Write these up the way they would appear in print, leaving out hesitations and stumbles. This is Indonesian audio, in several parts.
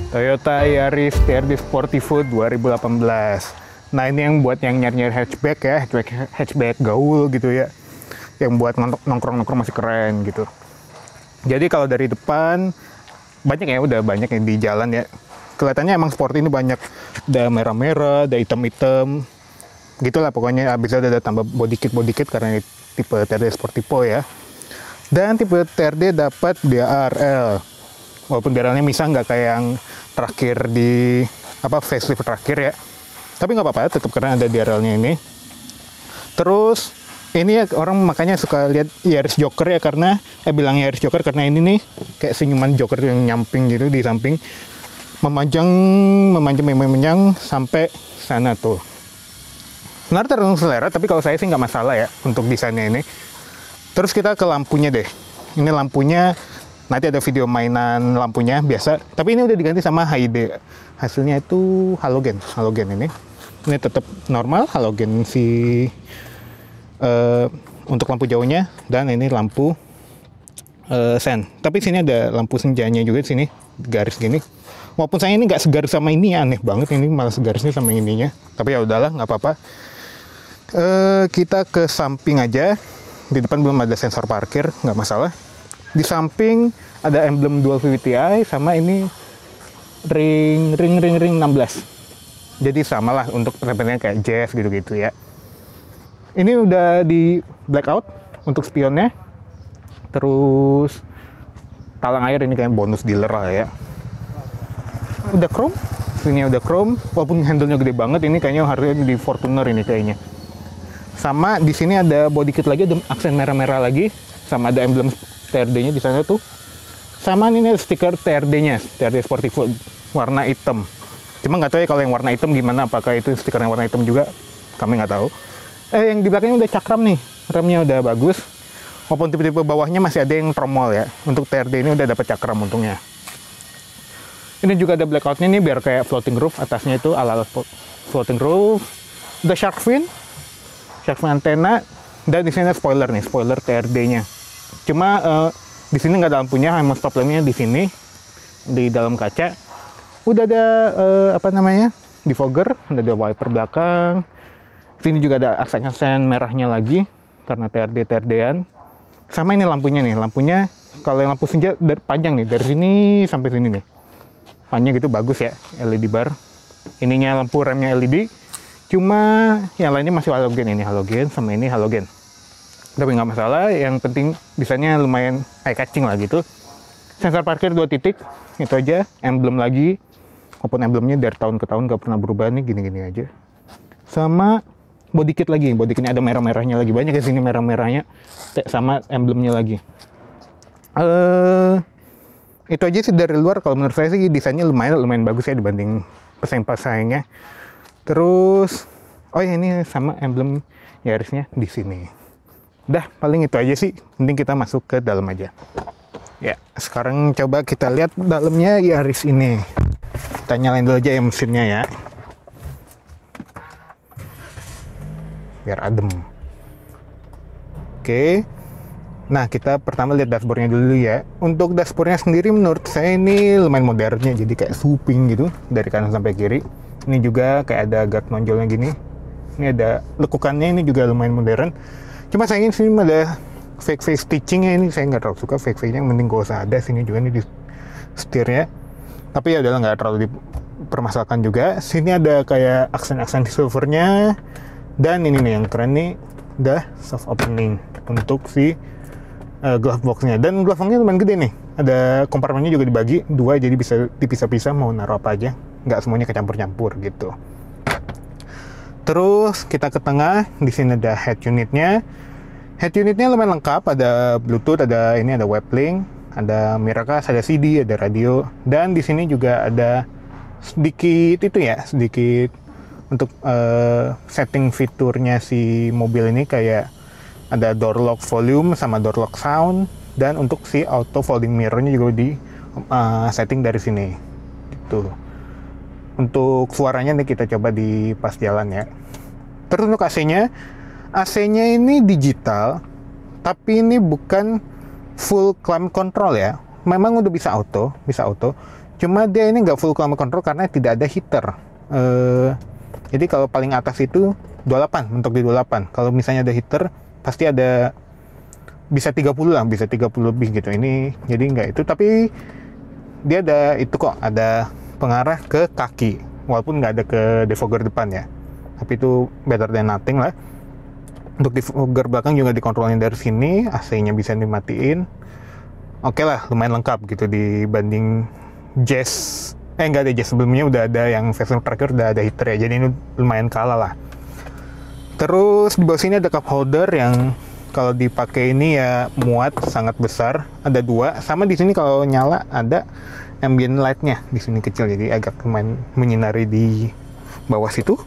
Toyota Yaris TRD Sportivo 2018. Nah ini yang buat yang nyari-nyari hatchback ya, hatchback gaul gitu ya, yang buat nongkrong-nongkrong masih keren gitu. Jadi kalau dari depan banyak ya, udah banyak yang di jalan ya. Kelihatannya emang sport ini banyak, ada merah-merah, ada hitam-hitam, gitulah pokoknya. Abis itu ada tambah body kit karena ini tipe TRD Sportivo ya. Dan tipe TRD dapat DRL. Walaupun DRL-nya misal nggak kayak yang terakhir di facelift terakhir ya. Tapi nggak apa-apa, tetap karena ada DRL-nya ini. Terus ini ya orang makanya suka lihat Yaris Joker ya, karena bilang Yaris Joker karena ini nih kayak senyuman Joker yang nyamping gitu di samping, memanjang sampai sana tuh. Sebenarnya tergantung selera, tapi kalau saya sih nggak masalah ya untuk desainnya ini. Terus kita ke lampunya deh. Ini lampunya, nanti ada video mainan lampunya biasa, tapi ini udah diganti sama HID. Hasilnya itu halogen ini. Ini tetap normal halogen untuk lampu jauhnya, dan ini lampu sen. Tapi sini ada lampu senjanya juga di sini, garis gini. Walaupun saya ini nggak segaris sama ini ya, aneh banget ini malah segarisnya sama ininya. Tapi ya udahlah, nggak apa-apa. Kita ke samping aja. Di depan belum ada sensor parkir, nggak masalah. Di samping ada emblem dual VVTi sama ini ring 16. Jadi samalah untuk penempelnya kayak Jazz gitu-gitu ya. Ini udah di blackout untuk spionnya. Terus talang air ini kayak bonus dealer lah ya. Udah chrome, sini udah chrome. Walaupun handle-nya gede banget, ini kayaknya harusnya di Fortuner ini kayaknya. Sama di sini ada body kit lagi, ada aksen merah-merah lagi, sama ada emblem TRD-nya di sana tuh. Sama ini stiker TRD-nya, TRD Sportivo warna hitam. Cuma nggak tahu ya kalau yang warna hitam gimana, apakah itu stiker yang warna hitam juga, kami nggak tahu. Yang di belakangnya udah cakram nih, remnya udah bagus. Walaupun tipe-tipe bawahnya masih ada yang tromol ya. Untuk TRD ini udah dapat cakram untungnya. Ini juga ada blackout-nya nih biar kayak floating roof, atasnya itu ala-ala floating roof. Udah shark fin antena, dan di sini ada spoiler nih, spoiler TRD-nya. Cuma di sini nggak ada lampunya, hanya stop lamp-nya di sini, di dalam kaca. Udah ada defogger, udah ada wiper belakang. Sini juga ada aksen merahnya lagi karena TRD-TRD-an. Sama ini lampunya nih, lampunya kalau yang lampu senja panjang nih, dari sini sampai sini nih. Panjang gitu, bagus ya, LED bar. Ininya lampu remnya LED. Cuma yang lainnya masih halogen, ini halogen sama ini halogen. Tapi nggak masalah, yang penting desainnya lumayan eye-catching lah gitu. Sensor parkir 2 titik, itu aja. Emblem lagi, walaupun emblemnya dari tahun ke tahun nggak pernah berubah nih, gini-gini aja. Sama body kit lagi, body kitnya ada merah-merahnya lagi, banyak di sini merah-merahnya, sama emblemnya lagi. Itu aja sih dari luar. Kalau menurut saya sih desainnya lumayan bagus ya dibanding pesaing-pesaingnya. Terus, oh ya ini sama emblem Yarisnya di sini. Udah, paling itu aja sih. Mending kita masuk ke dalam aja. Ya, sekarang coba kita lihat dalamnya Yaris ini. Kita nyalain dulu aja ya mesinnya ya. Biar adem. Oke. Nah, kita pertama lihat dashboardnya dulu ya. Untuk dashboardnya sendiri menurut saya ini lumayan modernnya. Jadi kayak swooping gitu, dari kanan sampai kiri. Ini juga kayak ada guard nonjolnya gini. Ini ada lekukannya, ini juga lumayan modern. Cuma sayangnya sini ada fake face stitchingnya, ini saya nggak terlalu suka fake face-nya. Mending gak usah ada. Sini juga nih di setirnya. Tapi ya udahlah, nggak terlalu dipermasalahkan juga. Sini ada kayak aksen-aksen silvernya. Dan ini nih yang keren nih, udah soft opening untuk si glove box-nya. Dan glove box-nya lumayan gede nih. Ada kompartemennya juga dibagi 2, jadi bisa dipisah-pisah mau naruh apa aja. Nggak semuanya kecampur-campur gitu. Terus kita ke tengah, di sini ada head unitnya. Head unitnya lumayan lengkap, ada Bluetooth, ada web link, ada Miracast, ada CD, ada radio, dan di sini juga ada sedikit untuk setting fiturnya si mobil ini, kayak ada door lock volume sama door lock sound, dan untuk si auto folding mirrornya juga di setting dari sini. Gitu. Untuk suaranya nih kita coba di pas jalan ya. Terus untuk AC-nya ini digital, tapi ini bukan full climate control ya. Memang udah bisa auto. Cuma dia ini nggak full climate control karena tidak ada heater. Jadi kalau paling atas itu 28, mentok di 28. Kalau misalnya ada heater, pasti ada bisa 30 lah, bisa 30 lebih gitu. Ini jadi nggak itu, tapi dia ada itu kok, ada pengarah ke kaki. Walaupun nggak ada ke defogger depan ya. Tapi itu better than nothing lah. Untuk defogger belakang juga dikontrolnya dari sini, AC-nya bisa dimatiin. Oke lah, lumayan lengkap gitu dibanding Jazz. Nggak ada Jazz, sebelumnya udah ada yang versi terakhir udah ada heater ya, jadi ini lumayan kalah lah. Terus di bawah sini ada cup holder yang kalau dipakai ini ya muat, sangat besar. Ada 2, sama di sini kalau nyala ada ambient light-nya di sini kecil, jadi agak lumayan menyinari di bawah situ.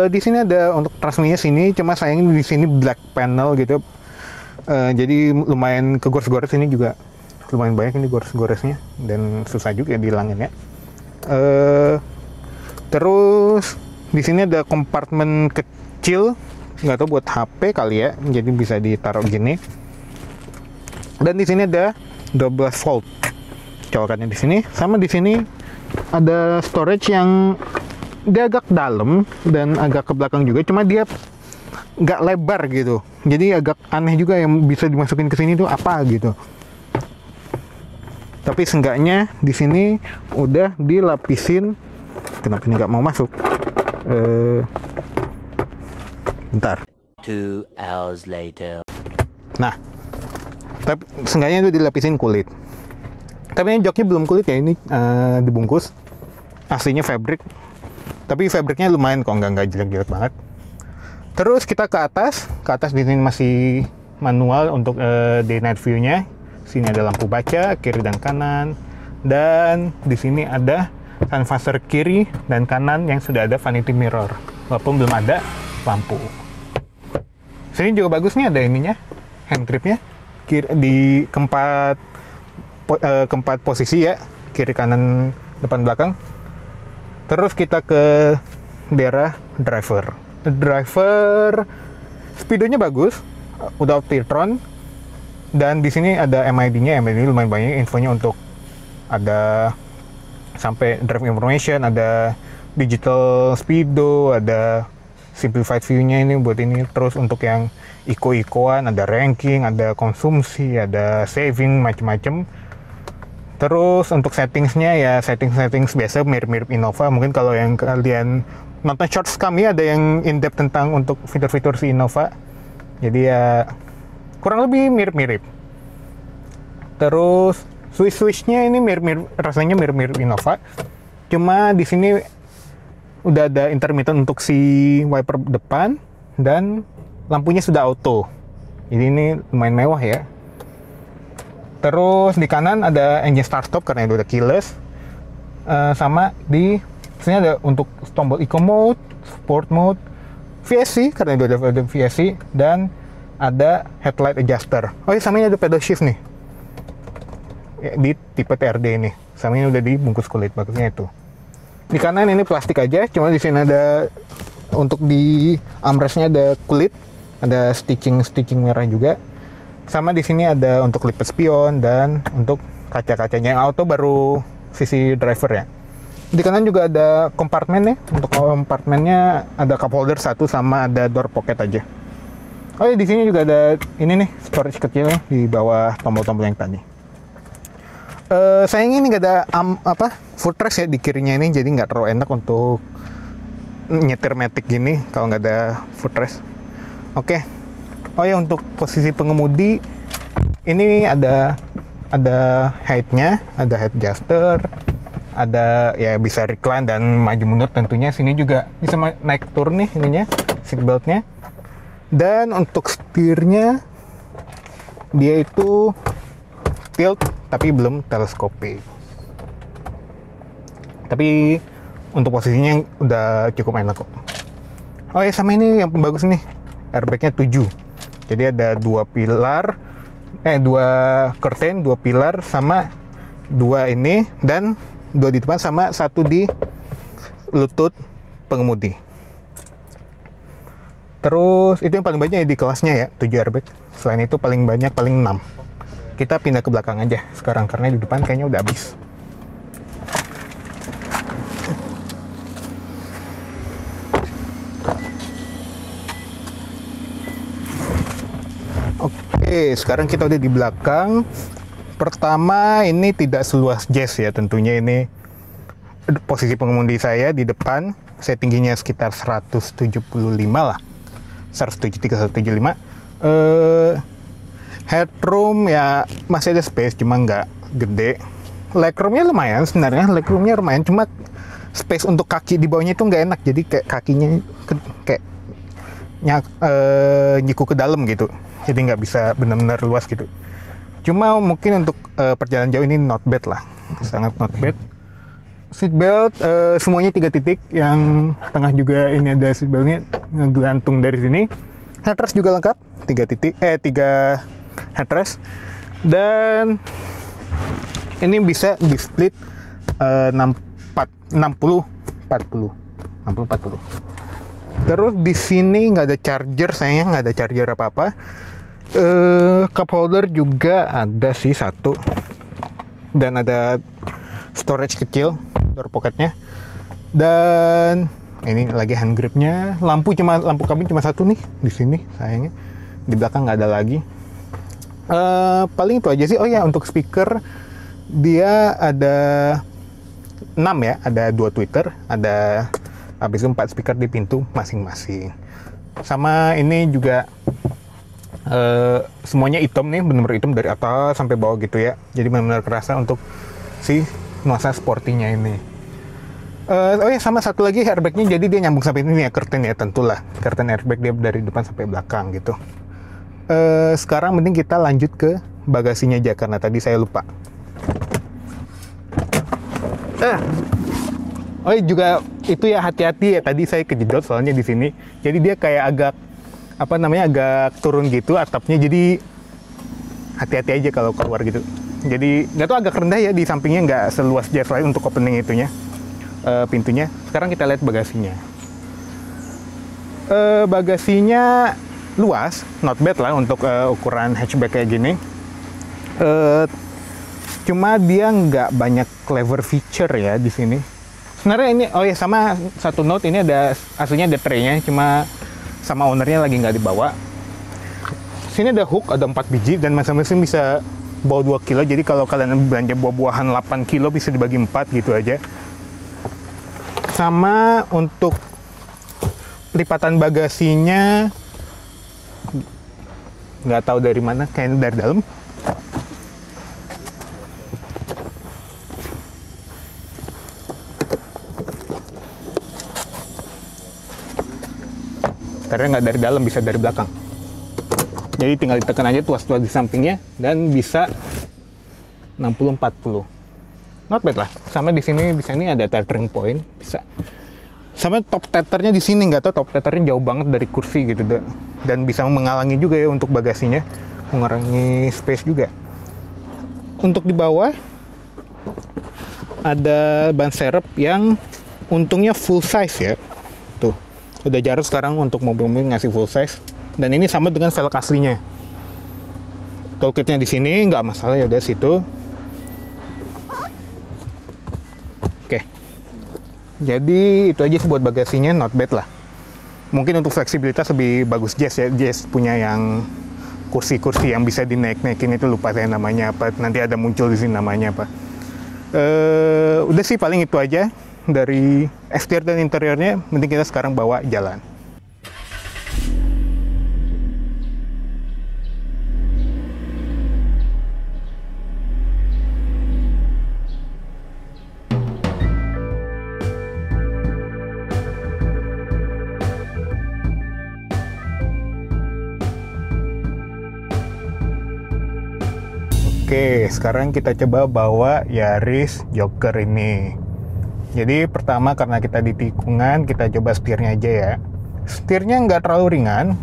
Di sini ada untuk transmisinya sini, cuma sayangnya di sini black panel gitu. Jadi lumayan kegores-gores, ini juga lumayan banyak ini gores-goresnya dan susah juga dihilangin ya. Terus di sini ada kompartemen kecil, nggak tahu buat HP kali ya, jadi bisa ditaruh gini. Dan di sini ada 12 volt colokannya di sini. Sama di sini ada storage yang dia agak dalam dan agak ke belakang juga, cuma dia nggak lebar gitu. Jadi agak aneh juga yang bisa dimasukin ke sini tuh apa gitu. Tapi seenggaknya di sini udah dilapisin. Kenapa ini nggak mau masuk? Bentar. 2 hours later. Nah, tapi seenggaknya itu dilapisin kulit. Tapi ini joknya belum kulit ya, ini dibungkus. Aslinya fabric. Tapi fabriknya lumayan kok, nggak jelek-jelek banget. Terus kita ke atas di sini masih manual untuk day night view-nya. Sini ada lampu baca kiri dan kanan, dan di sini ada sun visor kiri dan kanan yang sudah ada vanity mirror, walaupun belum ada lampu. Sini juga bagus nih, ada ininya, hand gripnya di keempat posisi ya, kiri kanan depan belakang. Terus kita ke daerah driver. Driver speedonya bagus, udah Optitron, dan di sini ada MID-nya. MID lumayan banyak infonya, untuk ada sampai drive information, ada digital speedo, ada simplified view-nya ini buat ini. Terus untuk yang iko-ikoan ada ranking, ada konsumsi, ada saving, macam-macam. Terus untuk settingsnya ya settings biasa mirip-mirip Innova. Mungkin kalau yang kalian nonton shorts kami ada yang in-depth tentang untuk fitur-fitur si Innova. Jadi ya kurang lebih mirip-mirip. Terus switch-switchnya ini rasanya mirip-mirip Innova. Cuma di sini udah ada intermittent untuk si wiper depan dan lampunya sudah auto. Jadi ini lumayan mewah ya. Terus di kanan ada engine start stop karena itu udah keyless. Sama di sini ada untuk tombol eco mode, sport mode, VSC karena itu ada VSC, dan ada headlight adjuster. Oh iya, sama ini ada pedal shift nih. Ya, di tipe TRD ini. Sama ini udah dibungkus kulit, bagusnya itu. Di kanan ini plastik aja, cuma di sini ada untuk di armrestnya ada kulit, ada stitching merah juga. Sama di sini ada untuk lipat spion dan untuk kaca-kacanya yang auto baru sisi driver ya. Di kanan juga ada kompartemen nih. Untuk kompartemennya ada cup holder satu sama ada door pocket aja. Oh ya, di sini juga ada ini nih, storage kecil di bawah tombol-tombol yang tadi. Sayangnya ini nggak ada footrest ya di kirinya ini, jadi nggak terlalu enak untuk nyetir matic gini kalau nggak ada footrest. Oke. Oh ya, untuk posisi pengemudi ini ada height-nya, ada head adjuster, ada ya bisa recline dan maju mundur tentunya. Sini juga bisa naik turun nih ininya, seat belt-nya. Dan untuk setirnya dia itu tilt tapi belum teleskopik. Tapi untuk posisinya udah cukup enak kok. Oh ya, sama ini yang bagus nih, airbag-nya 7. Jadi ada 2 curtain, 2 pilar, sama 2 ini, dan 2 di depan sama 1 di lutut pengemudi. Terus itu yang paling banyak di kelasnya ya, 7 airbag. Selain itu paling banyak, paling 6. Kita pindah ke belakang aja sekarang karena di depan kayaknya udah habis. Oke, sekarang kita udah di belakang. Pertama, ini tidak seluas Jazz ya, tentunya ini posisi pengemudi saya di depan. Saya tingginya sekitar 175 lah. 173, 175. Headroom ya masih ada space, cuma nggak gede. Legroomnya lumayan sebenarnya, legroomnya lumayan, cuma space untuk kaki di bawahnya itu nggak enak, jadi kayak kakinya kayak nyiku ke dalam gitu, jadi nggak bisa benar-benar luas gitu. Cuma mungkin untuk perjalanan jauh ini not bad lah, sangat not bad. Seat belt semuanya 3 titik, yang tengah juga ini ada seat beltnya ngegantung dari sini. Headrest juga lengkap, 3 headrest, dan ini bisa di split 60-40. Terus di sini nggak ada charger, sayangnya nggak ada charger apa-apa. Cup holder juga ada sih satu, dan ada storage kecil, door pocketnya. Dan ini lagi hand gripnya. Lampu kabin cuma satu nih di sini, sayangnya di belakang nggak ada lagi. Paling itu aja sih. Oh ya, untuk speaker dia ada 6 ya, ada 2 tweeter, ada habis itu 4 speaker di pintu masing-masing. Sama ini juga semuanya hitam nih, bener-bener hitam dari atas sampai bawah gitu ya. Jadi benar-benar kerasa untuk si nuansa sportinya ini. Oh ya, sama satu lagi airbagnya, jadi dia nyambung sampai ini ya, curtain ya, tentulah curtain airbag dia dari depan sampai belakang gitu. Sekarang mending kita lanjut ke bagasinya aja, karena tadi saya lupa. Oh iya, juga itu ya, hati-hati ya, tadi saya kejedot soalnya di sini. Jadi dia kayak agak agak turun gitu atapnya, jadi hati-hati aja kalau keluar gitu. Jadi nggak tuh agak rendah ya, di sampingnya nggak seluas Jazz lain untuk opening itunya, pintunya. Sekarang kita lihat bagasinya. Bagasinya luas, not bad lah untuk ukuran hatchback kayak gini. Cuma dia nggak banyak clever feature ya di sini. Sebenarnya ini, oh ya, sama satu note, ini ada aslinya ada tray-nya, cuma sama ownernya lagi nggak dibawa. Sini ada hook, ada 4 biji, dan masing-masing bisa bawa 2 kilo. Jadi kalau kalian belanja buah-buahan 8 kilo bisa dibagi 4 gitu aja. Sama untuk lipatan bagasinya nggak tahu dari mana, kayaknya dari dalam. Karena nggak dari dalam, bisa dari belakang. Jadi tinggal ditekan aja tuas-tuas di sampingnya, dan bisa 60-40. Not bad lah. Sama di sini ada tethering point, bisa. Sama top tethernya di sini, nggak tahu top tethernya jauh banget dari kursi gitu, dan bisa menghalangi juga ya untuk bagasinya, mengurangi space juga. Untuk di bawah ada ban serep yang untungnya full size ya. Tuh, udah jarang sekarang untuk mobil-mobil ngasih full size. Dan ini sama dengan velg aslinya. Toolkitnya di sini nggak masalah ya, udah situ. Oke. Jadi itu aja sih buat bagasinya, not bad lah. Mungkin untuk fleksibilitas lebih bagus Jazz ya. Jazz punya yang kursi-kursi yang bisa dinaik-naikin, itu lupa saya namanya apa. Nanti ada muncul di sini namanya apa. Udah sih paling itu aja dari exterior dan interiornya. Mending kita sekarang bawa jalan. Oke, sekarang kita coba bawa Yaris Joker ini. Jadi pertama, karena kita di tikungan, kita coba setirnya aja ya. Setirnya nggak terlalu ringan,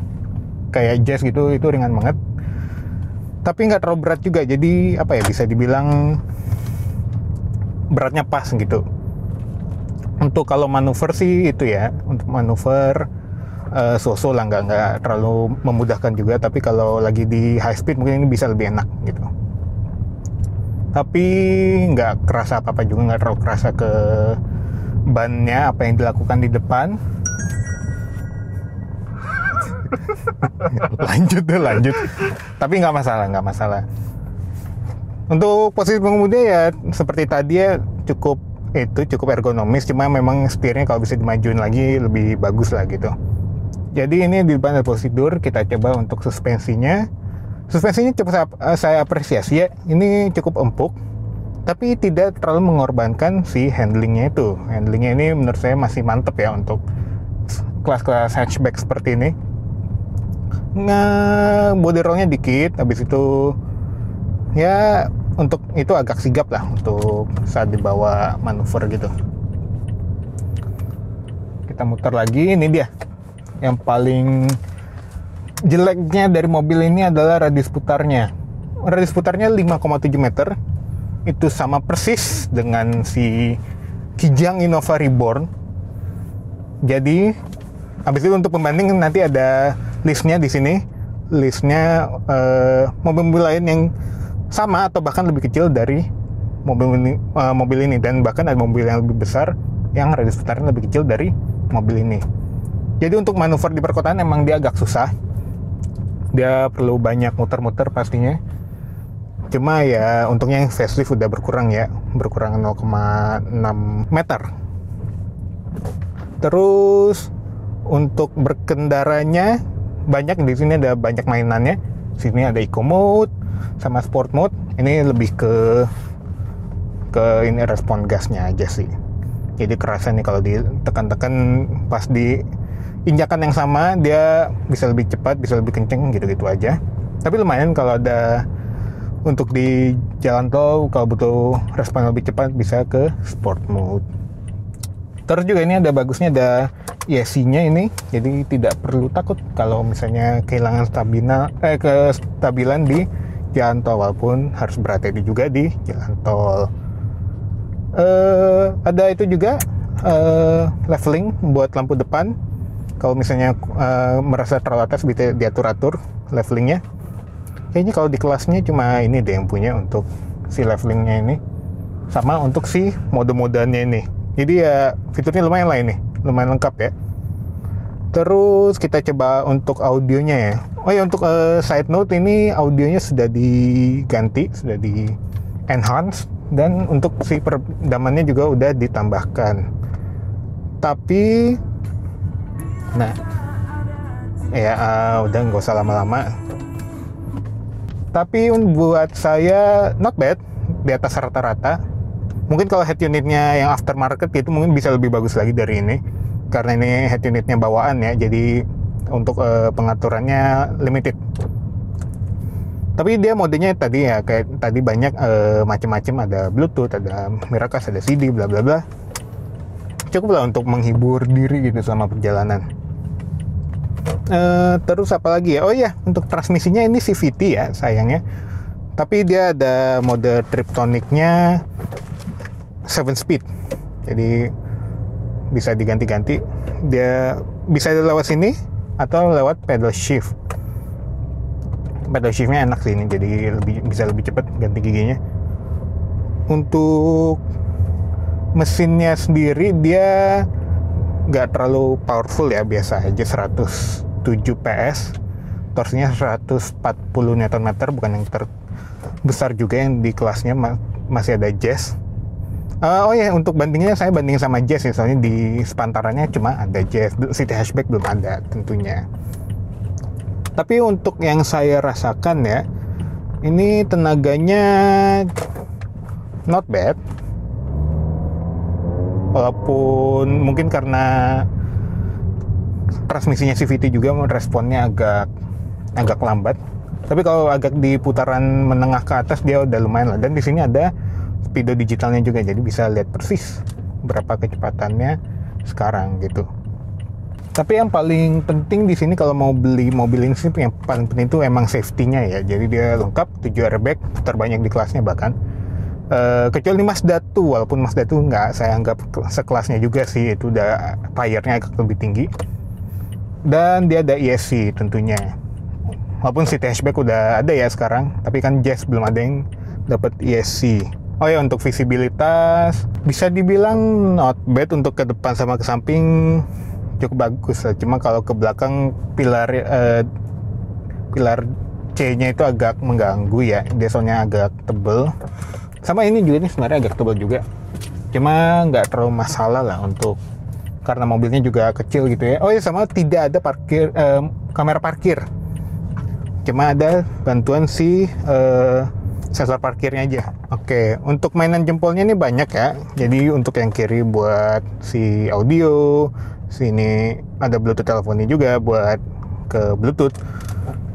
kayak Jazz gitu, itu ringan banget. Tapi nggak terlalu berat juga, jadi apa ya, bisa dibilang beratnya pas gitu. Untuk kalau manuver sih itu ya, untuk manuver so-so lah, nggak terlalu memudahkan juga. Tapi kalau lagi di high speed mungkin ini bisa lebih enak gitu. Tapi nggak kerasa apa-apa juga, nggak terlalu kerasa ke bannya apa yang dilakukan di depan. lanjut. Tapi nggak masalah. Untuk posisi pengemudi ya seperti tadi ya cukup ergonomis, cuma memang setirnya kalau bisa dimajuin lagi lebih bagus lah gitu. Jadi ini di depan ada posisi dur, kita coba untuk suspensinya. Suspensinya cukup saya apresiasi ya, ini cukup empuk, tapi tidak terlalu mengorbankan si handlingnya itu. Handlingnya ini menurut saya masih mantep ya untuk kelas-kelas hatchback seperti ini. Body rollnya dikit, habis itu ya untuk itu agak sigap lah untuk saat dibawa manuver gitu. Kita muter lagi, ini dia yang paling jeleknya dari mobil ini adalah radius putarnya. Radius putarnya 5,7 meter, itu sama persis dengan si Kijang Innova Reborn. Jadi habis itu untuk pembanding nanti ada listnya di sini, listnya mobil-mobil lain yang sama atau bahkan lebih kecil dari mobil ini, dan bahkan ada mobil yang lebih besar yang radius putarnya lebih kecil dari mobil ini. Jadi untuk manuver di perkotaan emang dia agak susah, dia perlu banyak muter-muter pastinya. Cuma ya untungnya facelift udah berkurang 0,6 meter. Terus untuk berkendaranya banyak, di sini ada banyak mainannya. Sini ada eco mode sama sport mode. Ini lebih ke ini respon gasnya aja sih. Jadi kerasa nih kalau ditekan-tekan pas di injakan yang sama dia bisa lebih cepat, bisa lebih kenceng gitu-gitu aja. Tapi lumayan kalau ada untuk di jalan tol, kalau butuh respon lebih cepat bisa ke sport mode. Terus juga ini ada bagusnya, ada ESC-nya ini, jadi tidak perlu takut kalau misalnya kehilangan kestabilan di jalan tol, walaupun harus berhati-hati juga di jalan tol. Ada itu juga leveling buat lampu depan. Kalau misalnya merasa terlalu atas bisa diatur-atur levelingnya. Kayaknya kalau di kelasnya cuma ini deh yang punya untuk si levelingnya ini, sama untuk si mode-modenya ini. Jadi ya fiturnya lumayan lah ini, lumayan lengkap ya. Terus kita coba untuk audionya ya. Oh ya, untuk side note, ini audionya sudah diganti, sudah di enhance, dan untuk si peredamannya juga udah ditambahkan. Tapi nah ya udah nggak usah lama-lama. Tapi buat saya not bad, di atas rata-rata. Mungkin kalau head unitnya yang aftermarket gitu mungkin bisa lebih bagus lagi dari ini, karena ini head unitnya bawaan ya, jadi untuk pengaturannya limited. Tapi dia modenya tadi ya kayak tadi banyak macam-macam, ada Bluetooth, ada Miracast, ada CD, bla bla bla. Cukup lah untuk menghibur diri gitu selama perjalanan. Terus apa lagi ya? Oh iya, untuk transmisinya ini CVT ya sayangnya. Tapi dia ada mode Triptonic-nya 7 speed. Jadi bisa diganti-ganti. Dia bisa lewat sini atau lewat pedal shift. Pedal shiftnya enak sih ini, jadi bisa lebih cepat ganti giginya. Untuk mesinnya sendiri dia nggak terlalu powerful ya, biasa aja 107 PS, torsinya 140 Nm, bukan yang terbesar juga yang di kelasnya, masih ada Jazz. Oh ya, untuk bandingnya saya bandingin sama Jazz ya, soalnya di sepantarannya cuma ada Jazz, City Hatchback belum ada tentunya. Tapi untuk yang saya rasakan ya, ini tenaganya not bad. Walaupun mungkin karena transmisinya CVT juga responnya agak lambat. Tapi kalau agak di putaran menengah ke atas dia udah lumayan lah. Dan di sini ada speedo digitalnya juga, jadi bisa lihat persis berapa kecepatannya sekarang gitu. Tapi yang paling penting di sini kalau mau beli mobil ini sih, yang paling penting itu emang safety-nya ya. Jadi dia lengkap, 7 airbag, terbanyak di kelasnya bahkan. Kecuali Mazda 2, walaupun Mazda 2 nggak saya anggap sekelasnya juga sih, itu udah tire-nya agak lebih tinggi. Dan dia ada ESC tentunya. Walaupun City Hatchback udah ada ya sekarang, tapi kan Jazz belum ada yang dapat ESC. Oh ya, untuk visibilitas bisa dibilang not bad untuk ke depan sama ke samping. cukup bagus lah. Cuma kalau ke belakang pilar C-nya itu agak mengganggu ya, dia soalnya agak tebel. Sama ini juga nih sebenarnya agak tebel juga, cuma nggak terlalu masalah lah untuk karena mobilnya juga kecil gitu ya. Oh ya, sama tidak ada kamera parkir, cuma ada bantuan si sensor parkirnya aja. Oke, untuk mainan jempolnya ini banyak ya. Jadi untuk yang kiri buat si audio, sini ada Bluetooth teleponnya juga buat ke Bluetooth.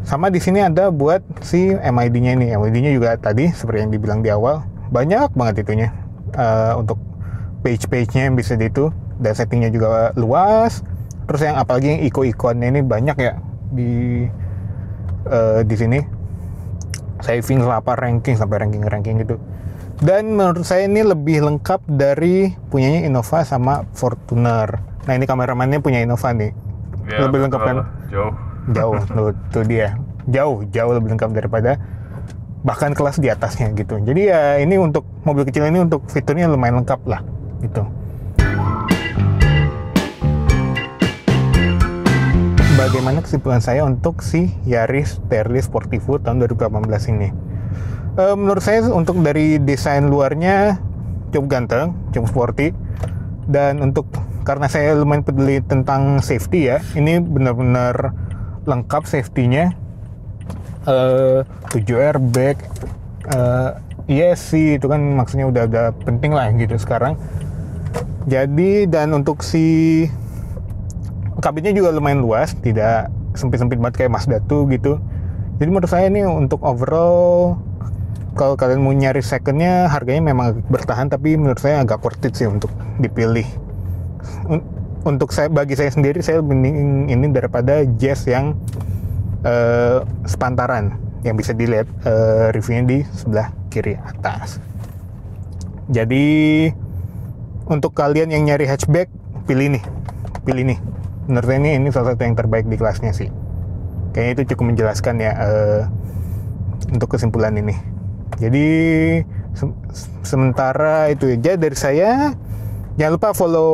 Sama di sini ada buat si MID-nya ini. MID-nya juga tadi seperti yang dibilang di awal, banyak banget itunya. Untuk page-page-nya yang bisa di itu, dan settingnya juga luas. Terus yang apalagi yang icon-iconnya ini banyak ya di sini. Saving, lapar, ranking sampai ranking gitu. Dan menurut saya ini lebih lengkap dari punyanya Innova sama Fortuner. Nah, ini kameramannya punya Innova nih. Ya, lebih lengkap kan? Jauh, tuh dia. Jauh lebih lengkap daripada bahkan kelas di atasnya gitu. Jadi ya ini untuk mobil kecil ini untuk fiturnya lumayan lengkap lah gitu. Bagaimana kesimpulan saya untuk si Yaris TRD Sportivo tahun 2018 ini? Menurut saya untuk dari desain luarnya cukup ganteng, cukup sporty, dan untuk karena saya lumayan peduli tentang safety ya, ini benar-benar lengkap safety-nya. 7 airbag, ESC itu kan maksudnya udah penting lah gitu sekarang. Jadi dan untuk si kabinnya juga lumayan luas, tidak sempit-sempit banget kayak Mazda 2 gitu. Jadi menurut saya ini untuk overall, kalau kalian mau nyari secondnya harganya memang bertahan, tapi menurut saya agak worth it sih untuk dipilih. Untuk bagi saya sendiri, saya mending ini daripada Jazz yang sepantaran, yang bisa dilihat reviewnya di sebelah kiri atas. Jadi untuk kalian yang nyari hatchback, pilih nih. Menurut saya ini salah satu yang terbaik di kelasnya sih. Kayaknya itu cukup menjelaskan ya untuk kesimpulan ini. Jadi sementara itu aja dari saya. Jangan lupa follow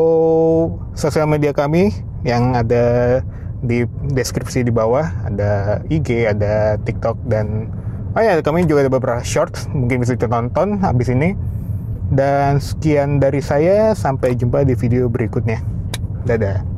sosial media kami yang ada di deskripsi di bawah. Ada IG, ada TikTok, dan kami juga ada beberapa shorts, mungkin bisa ditonton habis ini. Dan sekian dari saya, sampai jumpa di video berikutnya. Dadah.